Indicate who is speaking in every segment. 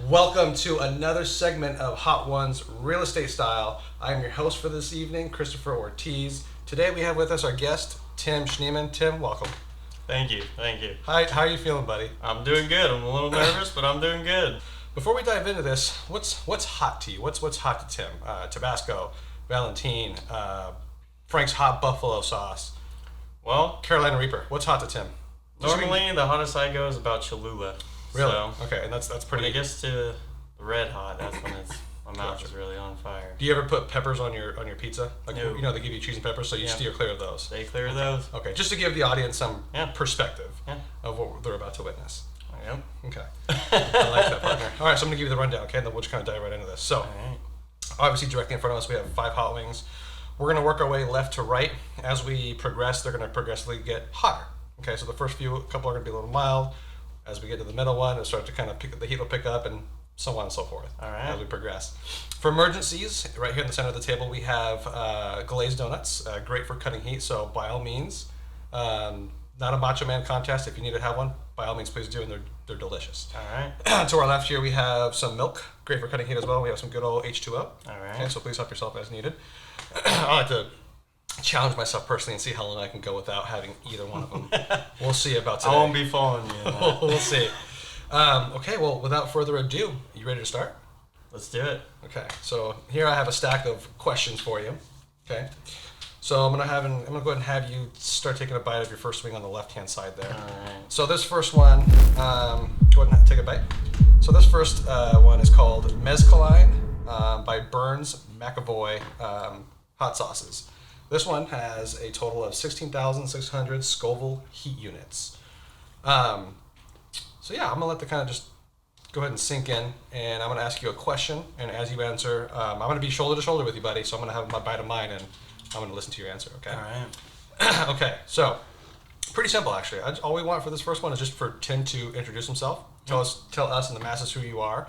Speaker 1: Welcome to another segment of Hot Ones Real Estate Style. I am your host for this evening, Christopher Ortiz. Today we have with us our guest, Tim Schneemann. Tim, welcome.
Speaker 2: Thank you. Thank you.
Speaker 1: Hi, how are you feeling, buddy?
Speaker 2: I'm doing good. I'm a little nervous, but I'm doing good.
Speaker 1: Before we dive into this, what's hot to you? What's hot to Tim? Tabasco, Valentine, Frank's hot buffalo sauce,
Speaker 2: Well,
Speaker 1: Carolina Reaper. What's hot to Tim?
Speaker 2: normally the hottest I go is about Cholula.
Speaker 1: Really?
Speaker 2: So
Speaker 1: Okay, and that's
Speaker 2: when
Speaker 1: pretty.
Speaker 2: it gets to the red hot, that's when my mouth is really on fire.
Speaker 1: Do you ever put peppers on your pizza? Like
Speaker 2: No.
Speaker 1: you know they give you cheese and peppers, so you
Speaker 2: Yeah.
Speaker 1: steer clear of those.
Speaker 2: Stay clear of those.
Speaker 1: Okay, just to give the audience some
Speaker 2: Yeah.
Speaker 1: perspective
Speaker 2: Yeah.
Speaker 1: of what they're about to witness.
Speaker 2: Yep.
Speaker 1: Okay. I like that, partner. All right, so I'm going to give you the rundown, okay? And then we'll just kind of dive right into this. So,
Speaker 2: All right.
Speaker 1: obviously, directly in front of us, we have 5 hot wings. We're going to work our way left to right. As we progress, they're going to progressively get hotter. Okay, so the first couple are going to be a little mild. As we get to the middle one, it'll start to kind of the heat will pick up, and so on and so forth.
Speaker 2: All right.
Speaker 1: As we progress. For emergencies, right here in the center of the table, we have glazed donuts, great for cutting heat. So by all means, not a Macho Man contest. If you need to have one, by all means, please do, and they're delicious.
Speaker 2: All right.
Speaker 1: To our left here, we have some milk, great for cutting heat as well. We have some good old H2O.
Speaker 2: All right.
Speaker 1: Okay, so please help yourself as needed. I like to challenge myself personally and see how long I can go without having either one of them. We'll see about today.
Speaker 2: I won't be following you. In that.
Speaker 1: We'll see. Okay, well, without further ado, you ready to start?
Speaker 2: Let's do it.
Speaker 1: Okay, so here I have a stack of questions for you. Okay, so I'm gonna go ahead and have you start taking a bite of your first wing on the left-hand side there.
Speaker 2: All right.
Speaker 1: So this first one, go ahead and take a bite. So this first one is called Mezcaline by Burns McAvoy Hot Sauces. This one has a total of 16,600 Scoville heat units. So yeah, I'm gonna let the kind of just go ahead and sink in, and I'm gonna ask you a question, and as you answer, I'm gonna be shoulder to shoulder with you, buddy. So I'm gonna have my bite of mine, and I'm gonna listen to your answer. Okay.
Speaker 2: All right.
Speaker 1: Okay. So pretty simple, actually. All we want for this first one is just for Tim to introduce himself, tell us and the masses who you are,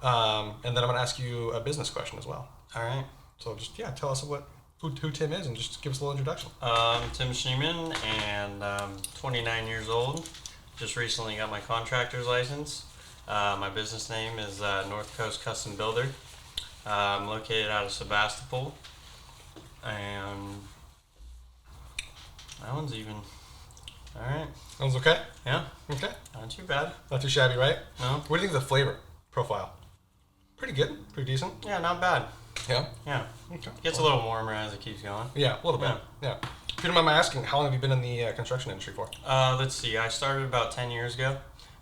Speaker 1: and then I'm gonna ask you a business question as well.
Speaker 2: All right.
Speaker 1: So just tell us who Tim is, and just give us a little introduction.
Speaker 2: Tim Schneemann, and I'm 29 years old. Just recently got my contractor's license. My business name is North Coast Custom Builder. I'm located out of Sebastopol, and that one's even. All right.
Speaker 1: Sounds okay?
Speaker 2: Yeah.
Speaker 1: Okay.
Speaker 2: Not too bad.
Speaker 1: Not too shabby, right?
Speaker 2: No.
Speaker 1: What do you think of the flavor profile? Pretty good. Pretty decent.
Speaker 2: Yeah, not bad.
Speaker 1: Yeah.
Speaker 2: Yeah.
Speaker 1: Okay.
Speaker 2: Gets a little warmer as it keeps going.
Speaker 1: Yeah, a little bit. Yeah. If you don't mind my asking, how long have you been in the construction industry for?
Speaker 2: Let's see. I started about 10 years ago.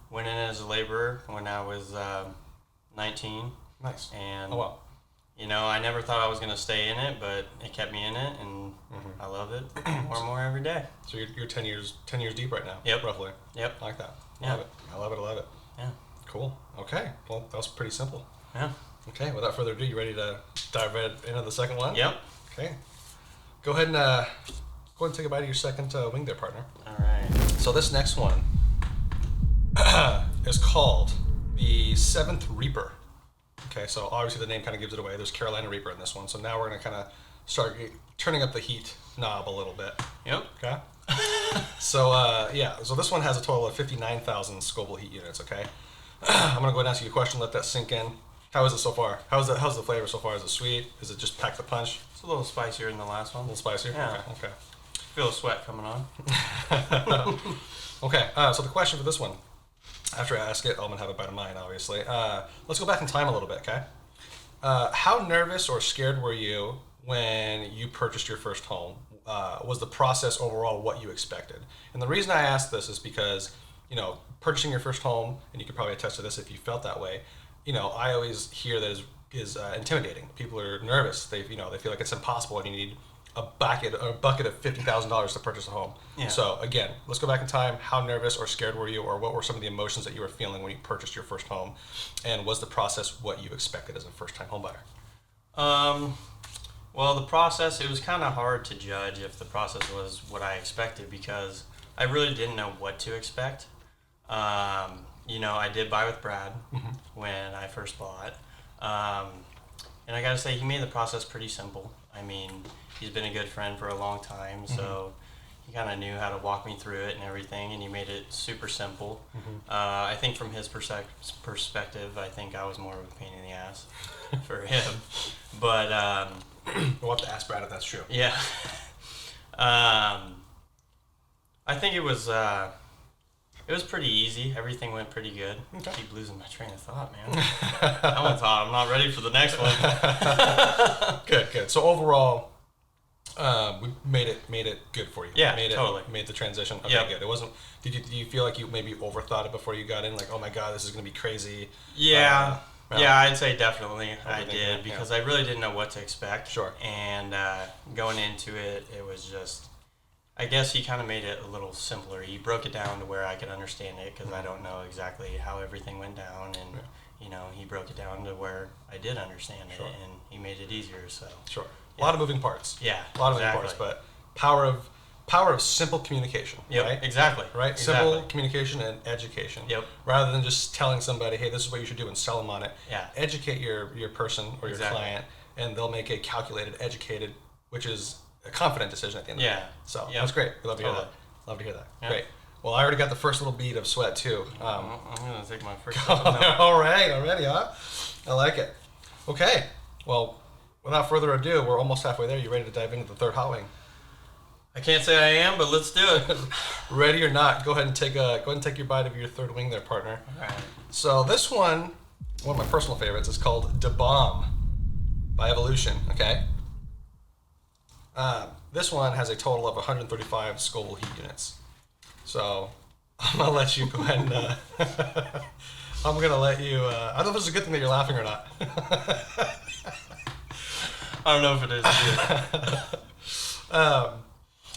Speaker 2: Went in as a laborer when I was 19.
Speaker 1: Nice.
Speaker 2: And
Speaker 1: Oh, wow.
Speaker 2: I never thought I was going to stay in it, but it kept me in it, and I love it more and more every day.
Speaker 1: So you're 10 years deep right now.
Speaker 2: Yep.
Speaker 1: Roughly.
Speaker 2: Yep.
Speaker 1: I like that.
Speaker 2: Yeah.
Speaker 1: I love it.
Speaker 2: Yeah.
Speaker 1: Cool. Okay. Well, that was pretty simple.
Speaker 2: Yeah.
Speaker 1: Okay. Without further ado, you ready to dive right into the second one?
Speaker 2: Yep.
Speaker 1: Okay. Go ahead and take a bite of your second wing there, partner.
Speaker 2: All right.
Speaker 1: So this next one is called the Seventh Reaper. Okay, so obviously the name kind of gives it away. There's Carolina Reaper in this one. So now we're going to kind of start turning up the heat knob a little bit.
Speaker 2: Yep.
Speaker 1: Okay. So so this one has a total of 59,000 Scoville heat units. Okay. I'm going to go ahead and ask you a question. Let that sink in. How is it so far? How's the flavor so far? Is it sweet? Is it just pack the punch?
Speaker 2: It's a little spicier than the last one.
Speaker 1: A little spicier?
Speaker 2: Yeah.
Speaker 1: Okay.
Speaker 2: Feel the sweat coming on.
Speaker 1: Okay, so the question for this one, after I ask it, I'm going to have a bite of mine, obviously. Let's go back in time a little bit, okay? How nervous or scared were you when you purchased your first home? Was the process overall what you expected? And the reason I ask this is because, purchasing your first home, and you could probably attest to this if you felt that way, I always hear that is intimidating. People are nervous. They feel like it's impossible, and you need a bucket of $50,000 to purchase a home.
Speaker 2: Yeah.
Speaker 1: So again, let's go back in time. How nervous or scared were you, or what were some of the emotions that you were feeling when you purchased your first home? And was the process what you expected as a first-time home buyer?
Speaker 2: Well, the process, it was kind of hard to judge if the process was what I expected because I really didn't know what to expect. I did buy with Brad when I first bought. And I got to say, he made the process pretty simple. I mean, he's been a good friend for a long time, so he kind of knew how to walk me through it and everything, and he made it super simple. I think from his perspective, I think I was more of a pain in the ass for him. But
Speaker 1: we'll have to ask Brad if that's true.
Speaker 2: Yeah. I think it was pretty easy. Everything went pretty good.
Speaker 1: Okay.
Speaker 2: I keep losing my train of thought, man. That one's hot. I'm not ready for the next one.
Speaker 1: Good. So overall, we made it good for you.
Speaker 2: Yeah,
Speaker 1: totally. Made the transition. Okay,
Speaker 2: Yep.
Speaker 1: good. It wasn't. Do you feel like you maybe overthought it before you got in? Like, oh my god, this is gonna be crazy.
Speaker 2: Yeah.
Speaker 1: Well,
Speaker 2: Yeah, I'd say definitely I
Speaker 1: Overthinking
Speaker 2: did
Speaker 1: it,
Speaker 2: because I really didn't know what to expect.
Speaker 1: Sure.
Speaker 2: And going into it, it was just, I guess he kind of made it a little simpler. He broke it down to where I could understand it because I don't know exactly how everything went down. And, he broke it down to where I did understand
Speaker 1: Sure.
Speaker 2: it, and he made it easier. So
Speaker 1: Sure. A lot of moving parts.
Speaker 2: Yeah,
Speaker 1: A lot of
Speaker 2: exactly.
Speaker 1: moving parts, but power of simple communication.
Speaker 2: Yep,
Speaker 1: Right.
Speaker 2: exactly.
Speaker 1: Right.
Speaker 2: Exactly.
Speaker 1: Simple communication and education.
Speaker 2: Yep.
Speaker 1: Rather than just telling somebody, hey, this is what you should do and sell them on it.
Speaker 2: Yeah.
Speaker 1: Educate your person or your
Speaker 2: Exactly.
Speaker 1: client, and they'll make a calculated, educated, which is a confident decision at the end of the day. So
Speaker 2: Yep.
Speaker 1: that's great. We love to hear
Speaker 2: Totally.
Speaker 1: that. Love to hear that.
Speaker 2: Yeah.
Speaker 1: Great. Well, I already got the first little bead of sweat too.
Speaker 2: I'm going to take my first sip of milk.
Speaker 1: All right, already, huh? I like it. Okay. Well, without further ado, we're almost halfway there. You ready to dive into the third hot wing?
Speaker 2: I can't say I am, but let's do it.
Speaker 1: Ready or not? Go ahead and take your bite of your third wing there, partner.
Speaker 2: All right.
Speaker 1: So this one of my personal favorites, is called Da Bomb by Evolution. Okay. This one has a total of 135 Scoville heat units. So I'm gonna let you go ahead and. I'm gonna let you. I don't know if it's a good thing that you're laughing or not.
Speaker 2: I don't know if it is either.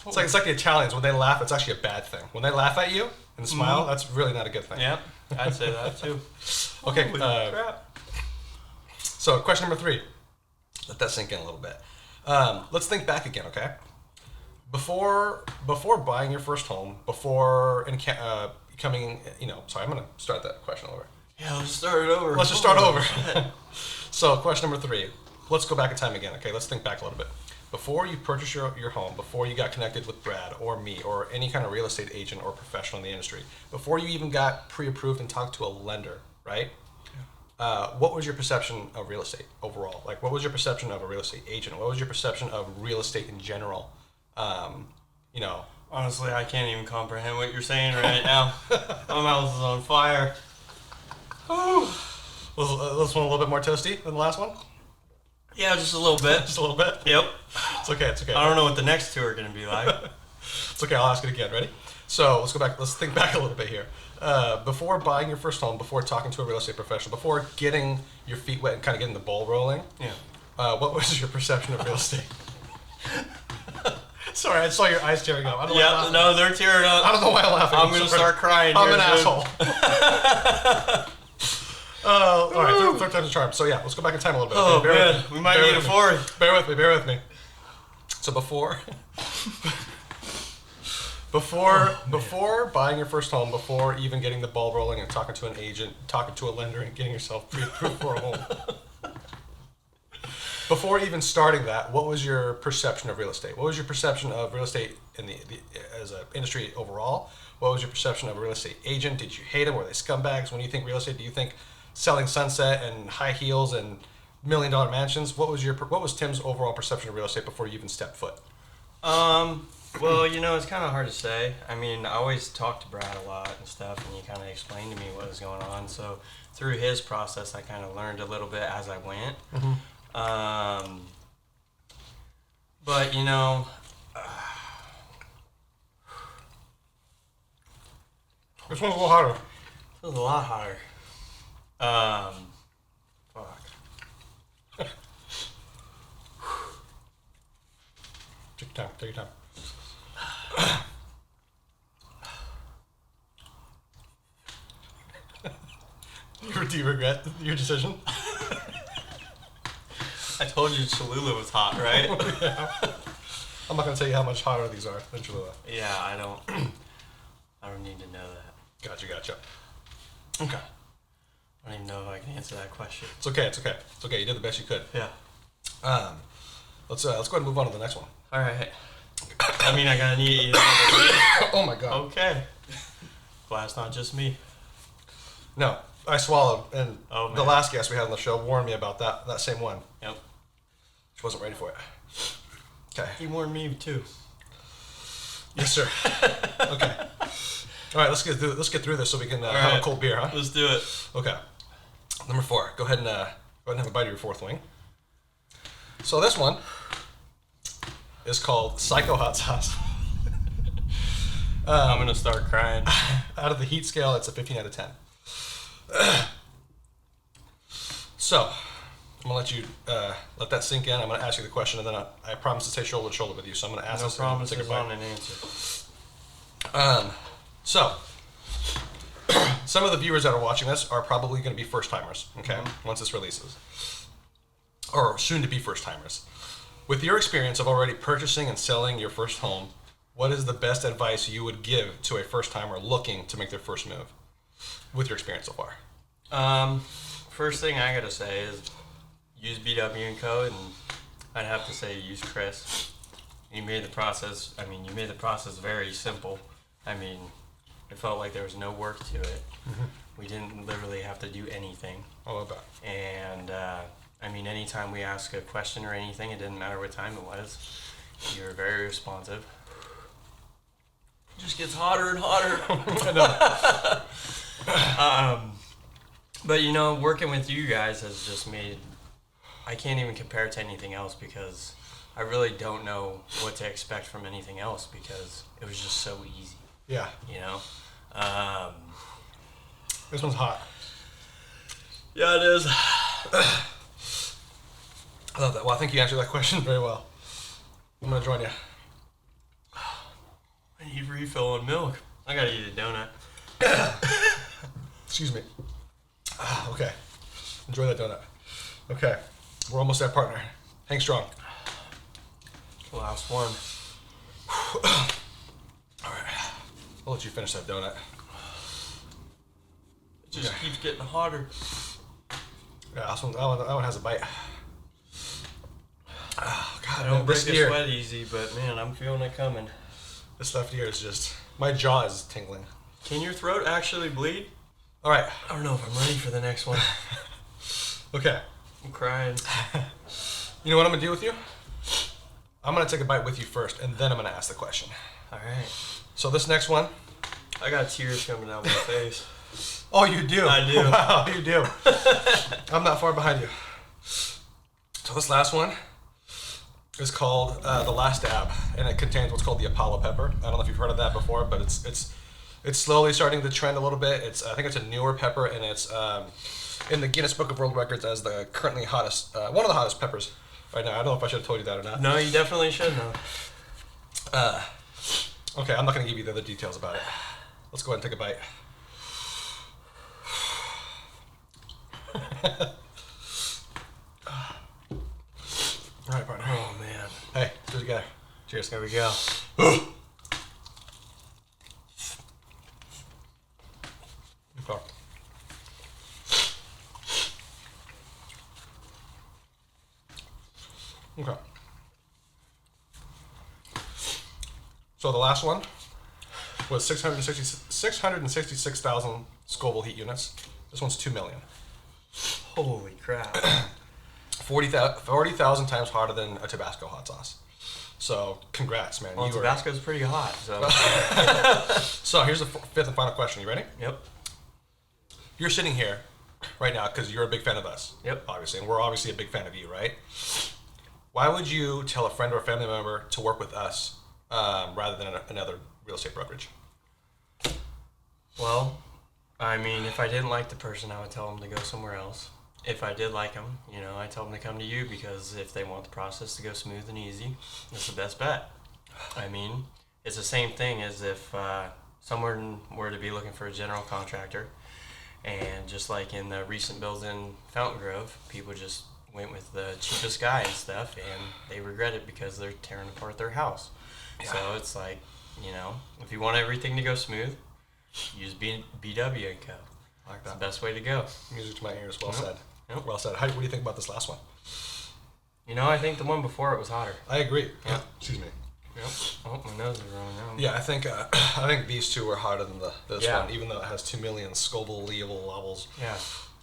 Speaker 1: It's like the Italians, when they laugh, it's actually a bad thing. When they laugh at you and smile, that's really not a good thing.
Speaker 2: Yep, I'd say that too.
Speaker 1: Okay.
Speaker 2: Holy crap.
Speaker 1: So question number 3. Let that sink in a little bit. Let's think back again, okay? Before buying your first home, before becoming, sorry, I'm going to start that question over.
Speaker 2: Yeah, let's start it over.
Speaker 1: Let's just start over. So question number 3. Let's go back in time again, okay? Let's think back a little bit. Before you purchased your home, before you got connected with Brad or me or any kind of real estate agent or professional in the industry, before you even got pre-approved and talked to a lender, right? What was your perception of real estate overall? Like, what was your perception of a real estate agent? What was your perception of real estate in general?
Speaker 2: Honestly, I can't even comprehend what you're saying right now. My mouth is on fire.
Speaker 1: Was this one a little bit more toasty than the last one?
Speaker 2: Yeah, just a little bit.
Speaker 1: Just a little bit?
Speaker 2: Yep.
Speaker 1: It's okay, it's okay.
Speaker 2: I don't know what the next two are going to be like.
Speaker 1: It's okay, I'll ask it again. Ready? So let's think back a little bit here. Before buying your first home, before talking to a real estate professional, before getting your feet wet and kind of getting the ball rolling, what was your perception of real estate? Sorry, I saw your eyes tearing up. I don't know why I'm laughing.
Speaker 2: No, they're tearing up.
Speaker 1: I don't know why I'm laughing.
Speaker 2: I'm going to start crying.
Speaker 1: I'm
Speaker 2: here
Speaker 1: an
Speaker 2: soon.
Speaker 1: asshole. All right, third time's a charm. So yeah, let's go back in time a little bit.
Speaker 2: Oh,
Speaker 1: Okay,
Speaker 2: man. We might need a fourth.
Speaker 1: Bear with me. So before buying your first home, before even getting the ball rolling and talking to an agent, talking to a lender, and getting yourself pre-approved for a home, before even starting that, what was your perception of real estate? What was your perception of real estate in the as an industry overall? What was your perception of a real estate agent? Did you hate them? Were they scumbags? When you think real estate, do you think selling sunset and high heels and $1 million mansions? What was Tim's overall perception of real estate before you even stepped foot?
Speaker 2: Well, it's kind of hard to say. I mean, I always talked to Brad a lot and stuff, and he kind of explained to me what was going on. So through his process, I kind of learned a little bit as I went.
Speaker 1: Mm-hmm.
Speaker 2: But
Speaker 1: This one's a little harder.
Speaker 2: it was a lot hotter. Fuck.
Speaker 1: Take your time. Do you regret your decision?
Speaker 2: I told you Cholula was hot, right?
Speaker 1: Yeah. I'm not going to tell you how much hotter these are than Cholula.
Speaker 2: Yeah, I don't need to know that.
Speaker 1: Gotcha. Okay.
Speaker 2: I don't even know if I can answer that question.
Speaker 1: It's okay. You did the best you could.
Speaker 2: Yeah.
Speaker 1: Let's go ahead and move on to the next one.
Speaker 2: All right. I mean, I gotta need it.
Speaker 1: Oh my god.
Speaker 2: Okay. Glad it's not just me.
Speaker 1: No, I swallowed, and
Speaker 2: Oh, man.
Speaker 1: the last guest we had on the show warned me about that same one.
Speaker 2: Yep.
Speaker 1: She wasn't ready for it. Okay.
Speaker 2: He warned me too.
Speaker 1: Yes, sir. Okay. All right, let's get through this so we can have
Speaker 2: right.
Speaker 1: a cold beer, huh?
Speaker 2: Let's do it.
Speaker 1: Okay. Number 4. Go ahead and have a bite of your fourth wing. So this one is called Psycho Hot Sauce.
Speaker 2: I'm gonna start crying.
Speaker 1: Out of the heat scale, it's a 15 out of 10. So, I'm gonna let you let that sink in. I'm gonna ask you the question, and then I promise to stay shoulder to shoulder with you. So I'm gonna ask
Speaker 2: No
Speaker 1: this. And take a
Speaker 2: promises
Speaker 1: bite.
Speaker 2: on an answer.
Speaker 1: So, some of the viewers that are watching this are probably going to be first timers. Okay, once this releases, or soon to be first timers. With your experience of already purchasing and selling your first home, what is the best advice you would give to a first timer looking to make their first move? With your experience so far.
Speaker 2: First thing I gotta say is use BW&CO, and I'd have to say use Chris. You made the process very simple. I mean, it felt like there was no work to it. We didn't literally have to do anything.
Speaker 1: I love that.
Speaker 2: And anytime we asked a question or anything, it didn't matter what time it was. You were very responsive. It just gets hotter and hotter. But working with you guys has just made, I can't even compare it to anything else because I really don't know what to expect from anything else because it was just so easy.
Speaker 1: Yeah. This one's hot.
Speaker 2: Yeah, it is.
Speaker 1: I love that. Well, I think you answered that question very well. I'm gonna join you.
Speaker 2: I need refill on milk. I gotta eat a donut.
Speaker 1: Excuse me. Okay. Enjoy that donut. Okay. We're almost there, partner. Hang strong.
Speaker 2: Last one.
Speaker 1: All right. I'll let you finish that donut.
Speaker 2: It just keeps getting hotter.
Speaker 1: Yeah, that one has a bite. Oh, God.
Speaker 2: I don't
Speaker 1: Man,
Speaker 2: break
Speaker 1: this
Speaker 2: a
Speaker 1: ear.
Speaker 2: sweat easy, but man, I'm feeling it coming.
Speaker 1: This left ear is just... My jaw is tingling.
Speaker 2: Can your throat actually bleed?
Speaker 1: All right.
Speaker 2: I don't know if I'm ready for the next one.
Speaker 1: Okay.
Speaker 2: I'm crying.
Speaker 1: You know what I'm going to do with you? I'm going to take a bite with you first, and then I'm going to ask the question.
Speaker 2: All right.
Speaker 1: So this next one...
Speaker 2: I got tears coming down my face.
Speaker 1: Oh, you do?
Speaker 2: I do.
Speaker 1: Wow, you do. I'm not far behind you. So this last one is called The Last Dab, and it contains what's called the Apollo pepper. I don't know if you've heard of that before, but it's slowly starting to trend a little bit. I think it's a newer pepper, and it's in the Guinness Book of World Records as the currently hottest, one of the hottest peppers right now. I don't know if I should have told you that or not.
Speaker 2: No, you definitely should know.
Speaker 1: Okay, I'm not going to give you the other details about it. Let's go ahead and take a bite. All right, partner.
Speaker 2: Oh man.
Speaker 1: Hey, let's do it together. Cheers.
Speaker 2: There we go.
Speaker 1: Okay. Okay. So the last one was 666,000 Scoville heat units. This one's 2 million.
Speaker 2: Holy crap.
Speaker 1: 40,000 times hotter than a Tabasco hot sauce. So, congrats, man.
Speaker 2: Well, Tabasco's pretty hot, so.
Speaker 1: So, here's the fifth and final question. You ready?
Speaker 2: Yep.
Speaker 1: You're sitting here right now because you're a big fan of us.
Speaker 2: Yep.
Speaker 1: Obviously, and we're obviously a big fan of you, right? Why would you tell a friend or a family member to work with us rather than another real estate brokerage?
Speaker 2: Well, I mean, if I didn't like the person, I would tell them to go somewhere else. If I did like them, I tell them to come to you because if they want the process to go smooth and easy, it's the best bet. I mean, it's the same thing as if someone were to be looking for a general contractor, and just like in the recent builds in Fountain Grove, people just went with the cheapest guy and stuff, and they regret it because they're tearing apart their house. Yeah. So it's like, if you want everything to go smooth, use BW&CO.
Speaker 1: Like that.
Speaker 2: It's the best way to go.
Speaker 1: Music to my ears. Well said.
Speaker 2: Yep.
Speaker 1: Well said. What do you think about this last one?
Speaker 2: I think the one before it was hotter.
Speaker 1: I agree.
Speaker 2: Yeah.
Speaker 1: Excuse me.
Speaker 2: Yep. Oh, my nose is running out.
Speaker 1: Yeah, I think these two are hotter than this
Speaker 2: Yeah.
Speaker 1: one, even though it has 2 million Scoville levels.
Speaker 2: Yeah.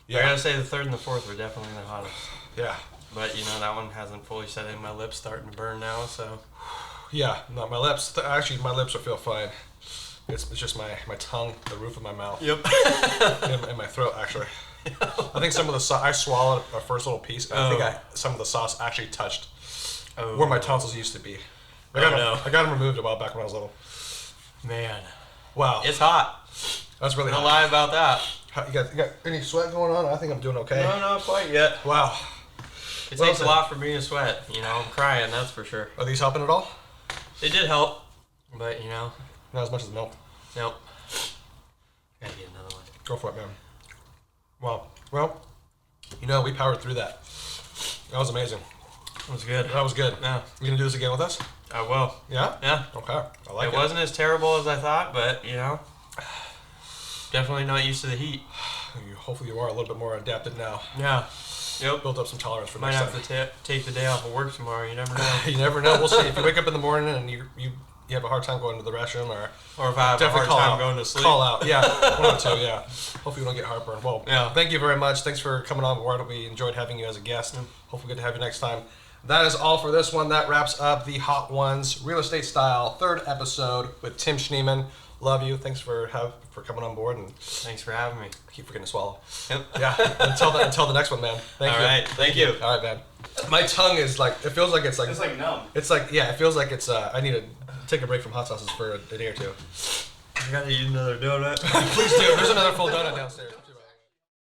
Speaker 1: Yeah.
Speaker 2: I gotta say the third and the fourth were definitely the hottest.
Speaker 1: Yeah.
Speaker 2: But that one hasn't fully set in. My lips starting to burn now, so.
Speaker 1: Yeah, no, my lips. Actually, my lips feel fine. It's just my tongue, the roof of my mouth.
Speaker 2: Yep.
Speaker 1: and my throat, actually. I think some of the sauce, I swallowed a first little piece, and I think some of the sauce actually touched where my tonsils used to be. I got them removed a while back when I was little.
Speaker 2: Man.
Speaker 1: Wow.
Speaker 2: It's hot.
Speaker 1: That's really
Speaker 2: Don't
Speaker 1: hot.
Speaker 2: lie about that.
Speaker 1: You got any sweat going on? I think I'm doing okay.
Speaker 2: No, not quite yet.
Speaker 1: Wow.
Speaker 2: It takes a lot for me to sweat. I'm crying, that's for sure.
Speaker 1: Are these helping at all?
Speaker 2: They did help, but
Speaker 1: Not as much as the milk.
Speaker 2: nope. Gotta get another one.
Speaker 1: Go for it, man. Wow. Well, we powered through that. That was amazing.
Speaker 2: It was good.
Speaker 1: That was good.
Speaker 2: Yeah.
Speaker 1: You gonna do this again with us?
Speaker 2: I will.
Speaker 1: Yeah?
Speaker 2: Yeah.
Speaker 1: Okay. I like it.
Speaker 2: It wasn't as terrible as I thought, but definitely not used to the heat.
Speaker 1: Hopefully you are a little bit more adapted now.
Speaker 2: Yeah. Yep.
Speaker 1: Built up some tolerance for
Speaker 2: Might
Speaker 1: next
Speaker 2: have
Speaker 1: time.
Speaker 2: to take the day off of work tomorrow. You never know.
Speaker 1: You never know. We'll see. If you wake up in the morning and you have a hard time going to the restroom, or
Speaker 2: Or if I have a hard time going to sleep.
Speaker 1: Call out. Yeah. One or two. Yeah. Hopefully you don't get heartburn. Well,
Speaker 2: Yeah.
Speaker 1: Thank you very much. Thanks for coming on board. We enjoyed having you as a guest. Hopefully we get to have you next time. That is all for this one. That wraps up the Hot Ones Real Estate Style 3rd episode with Tim Schneemann. Love you. Thanks for coming on board, and
Speaker 2: Thanks for having me.
Speaker 1: I keep forgetting to swallow.
Speaker 2: Yep.
Speaker 1: Yeah. Until the next one, man. Thank you.
Speaker 2: All right. Thank you.
Speaker 1: All right, man. My tongue is like, it feels like it's like
Speaker 2: numb.
Speaker 1: It's like, yeah, it feels like it's I need to take a break from hot sauces for a day or two.
Speaker 2: I gotta eat another donut.
Speaker 1: Please do. There's another full donut downstairs.